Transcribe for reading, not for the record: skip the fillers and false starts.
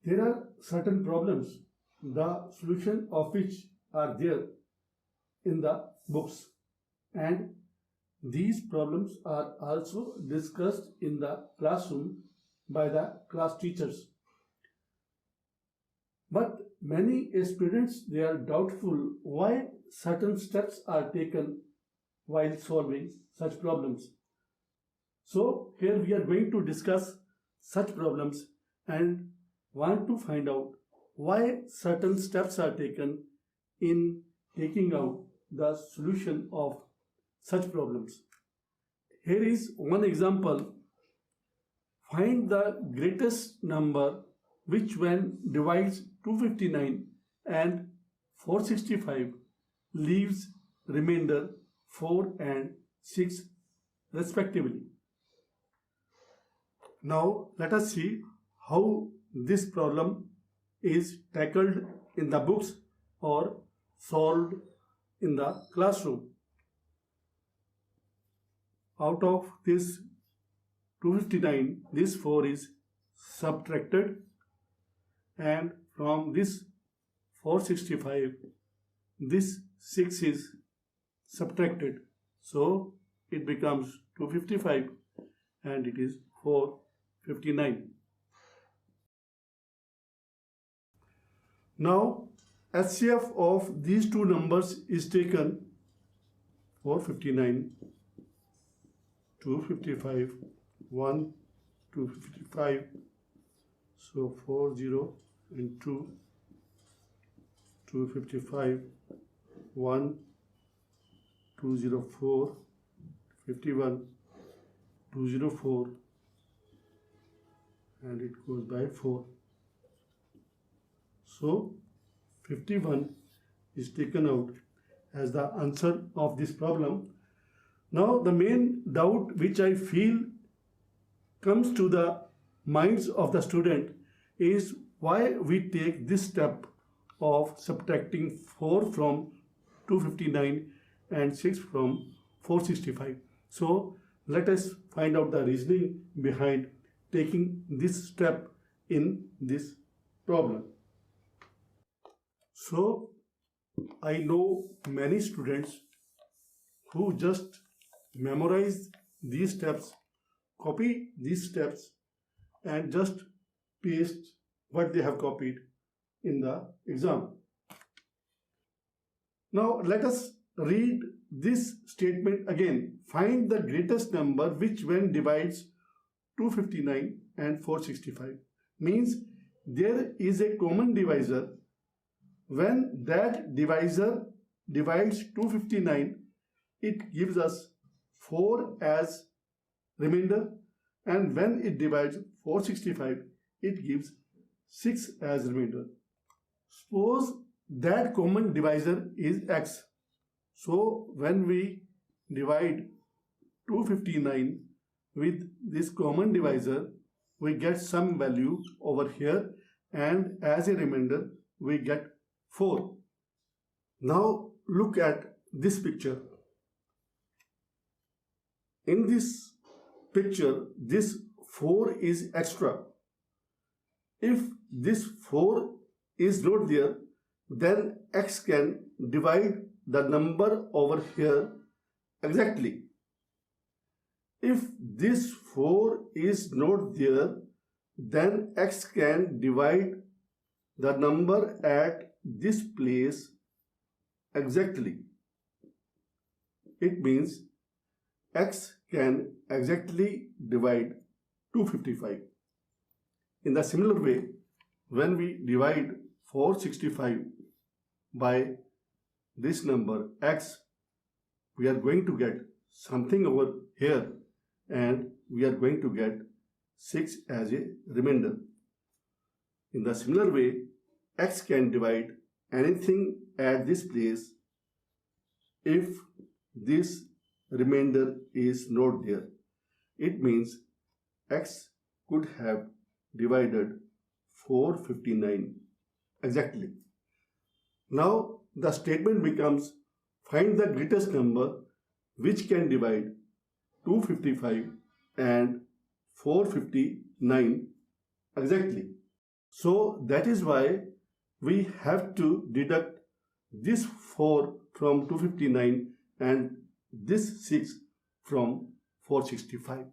There are certain problems, the solution of which are there in the books, and these problems are also discussed in the classroom by the class teachers. But many students, they are doubtful why certain steps are taken while solving such problems. So here we are going to discuss such problems and want to find out why certain steps are taken in taking out the solution of such problems. Here is one example. Find the greatest number which when divides 259 and 465 leaves remainder 4 and 6 respectively. Now let us see how this problem is tackled in the books or solved in the classroom. Out of this 259, this 4 is subtracted, and from this 465, this 6 is subtracted. So it becomes 255 and it is 459. Now HCF of these two numbers is taken 459, 255, 1, 255, so 40 and 2, 255, 1, 204, 51, 204, and it goes by 4. So 51 is taken out as the answer of this problem. Now the main doubt which I feel comes to the minds of the student is why we take this step of subtracting 4 from 259 and 6 from 465. So let us find out the reasoning behind taking this step in this problem. So I know many students who just memorize these steps, copy these steps, and just paste what they have copied in the exam. Now let us read this statement again. Find the greatest number which when divides 259 and 465. Means there is a common divisor. When that divisor divides 259, it gives us 4 as remainder, and when it divides 465, it gives 6 as remainder. Suppose that common divisor is x. So when we divide 259 with this common divisor, we get some value over here, and as a remainder we get 4. Now look at this picture. In this picture, this 4 is extra. If this 4 is not there, then x can divide the number over here exactly. If this 4 is not there, then x can divide the number at this place exactly. It means x can exactly divide 255. In the similar way, when we divide 465 by this number x, we are going to get something over here, and we are going to get 6 as a remainder. In the similar way, x can divide anything at this place if this remainder is not there. It means x could have divided 459 exactly. Now the statement becomes, find the greatest number which can divide 255 and 459 exactly. So that is why we have to deduct this 4 from 259 and this 6 from 465.